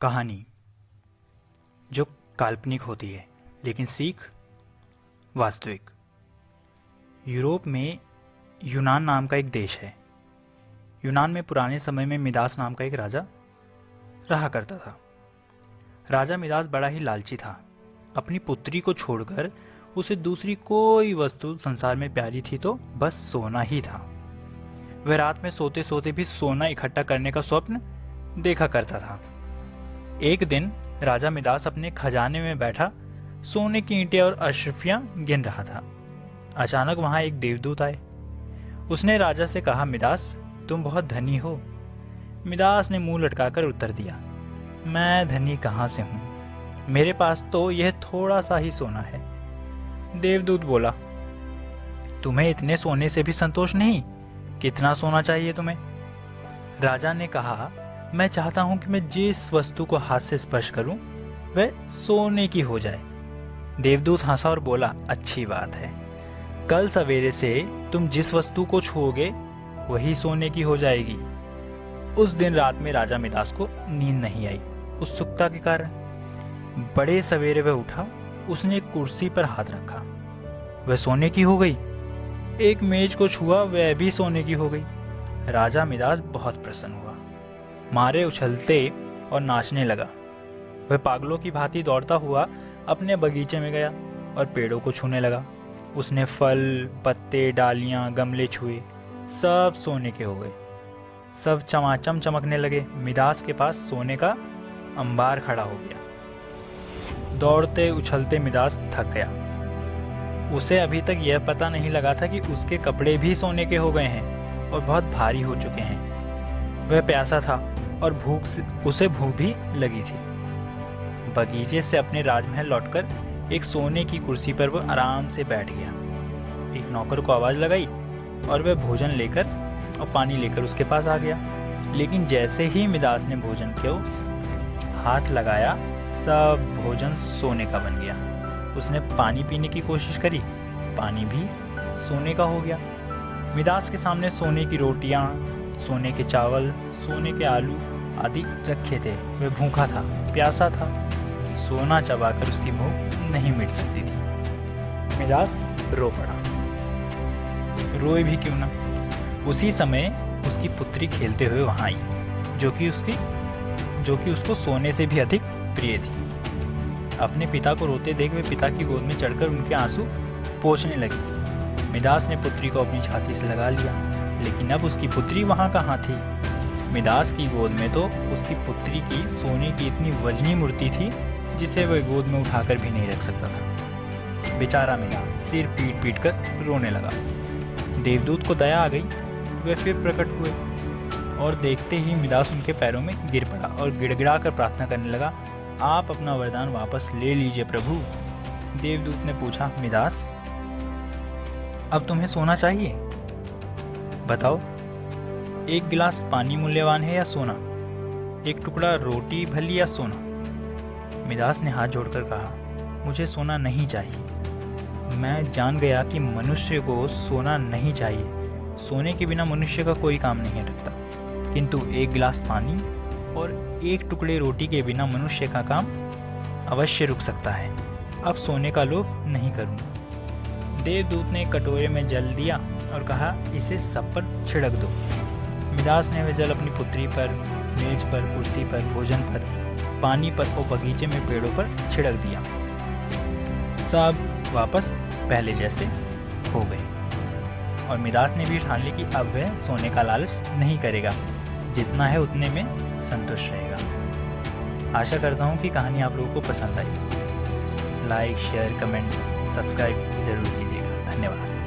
कहानी जो काल्पनिक होती है लेकिन सीख वास्तविक। यूरोप में यूनान नाम का एक देश है। यूनान में पुराने समय में मिदास नाम का एक राजा रहा करता था। राजा मिदास बड़ा ही लालची था। अपनी पुत्री को छोड़कर उसे दूसरी कोई वस्तु संसार में प्यारी थी तो बस सोना ही था। वह रात में सोते सोते भी सोना इकट्ठा करने का स्वप्न देखा करता था। एक दिन राजा मिदास अपने खजाने में बैठा सोने की ईंटें और अशरफियां गिन रहा था। अचानक वहां एक देवदूत आए। उसने राजा से कहा, मिदास तुम बहुत धनी हो। मिदास ने मुंह लटकाकर उत्तर दिया, मैं धनी कहाँ से हूँ, मेरे पास तो यह थोड़ा सा ही सोना है। देवदूत बोला, तुम्हें इतने सोने से भी संतोष नहीं, कितना सोना चाहिए तुम्हें? राजा ने कहा, मैं चाहता हूं कि मैं जिस वस्तु को हाथ से स्पर्श करूं वह सोने की हो जाए। देवदूत हंसा और बोला, अच्छी बात है, कल सवेरे से तुम जिस वस्तु को छूओगे वही सोने की हो जाएगी। उस दिन रात में राजा मिदास को नींद नहीं आई, उत्सुकता के कारण। बड़े सवेरे वह उठा, उसने एक कुर्सी पर हाथ रखा, वह सोने की हो गई। एक मेज को छुआ, वह भी सोने की हो गई। राजा मिदास बहुत प्रसन्न हुआ, मारे उछलते और नाचने लगा। वह पागलों की भांति दौड़ता हुआ अपने बगीचे में गया और पेड़ों को छूने लगा। उसने फल, पत्ते, डालियां, गमले छुए, सब सोने के हो गए। सब चमाचम चमकने लगे। मिदास के पास सोने का अंबार खड़ा हो गया। दौड़ते उछलते मिदास थक गया। उसे अभी तक यह पता नहीं लगा था कि उसके कपड़े भी सोने के हो गए हैं और बहुत भारी हो चुके हैं। वह प्यासा था और उसे भूख भी लगी थी। बगीचे से अपने राजमहल लौटकर एक सोने की कुर्सी पर वह आराम से बैठ गया। एक नौकर को आवाज लगाई और वह भोजन लेकर और पानी लेकर उसके पास आ गया। लेकिन जैसे ही मिदास ने भोजन को हाथ लगाया, सब भोजन सोने का बन गया। उसने पानी पीने की कोशिश करी, पानी भी सोने का हो गया। मिदास के सामने सोने की रोटियां, सोने के चावल, सोने के आलू आदि रखे थे। वह भूखा था, प्यासा था। सोना चबाकर उसकी भूख नहीं मिट सकती थी। मिदास रो पड़ा। रोए भी क्यों ना। उसी समय उसकी पुत्री खेलते हुए वहां आई, जो कि उसको सोने से भी अधिक प्रिय थी। अपने पिता को रोते देख वे पिता की गोद में चढ़कर उनके आंसू पोंछने लगी। मिदास ने पुत्री को अपनी छाती से लगा लिया, लेकिन अब उसकी पुत्री वहां कहाँ थी? मिदास की गोद में तो उसकी पुत्री की सोने की इतनी वजनी मूर्ति थी जिसे वह गोद में उठाकर भी नहीं रख सकता था। बेचारा मिदास सिर पीट पीट कर रोने लगा। देवदूत को दया आ गई। वे फिर प्रकट हुए और देखते ही मिदास उनके पैरों में गिर पड़ा और गिड़गिड़ा कर प्रार्थना करने लगा, आप अपना वरदान वापस ले लीजिए प्रभु। देवदूत ने पूछा, मिदास अब तुम्हें सोना चाहिए? बताओ, एक गिलास पानी मूल्यवान है या सोना? एक टुकड़ा रोटी भली या सोना? मिदास ने हाथ जोड़कर कहा, मुझे सोना नहीं चाहिए। मैं जान गया कि मनुष्य को सोना नहीं चाहिए। सोने के बिना मनुष्य का कोई काम नहीं अटकता, किंतु एक गिलास पानी और एक टुकड़े रोटी के बिना मनुष्य का काम अवश्य रुक सकता है। अब सोने का लोभ नहीं करूँगा। देवदूत ने कटोरे में जल दिया और कहा, इसे सब पर छिड़क दो। मिदास ने वह जल अपनी पुत्री पर, मेज पर, कुर्सी पर, भोजन पर, पानी पर और बगीचे में पेड़ों पर छिड़क दिया। सब वापस पहले जैसे हो गए और मिदास ने भी ठान ली कि अब वह सोने का लालच नहीं करेगा, जितना है उतने में संतुष्ट रहेगा। आशा करता हूँ कि कहानी आप लोगों को पसंद आई। लाइक, शेयर, कमेंट, सब्सक्राइब जरूर कीजिएगा। धन्यवाद।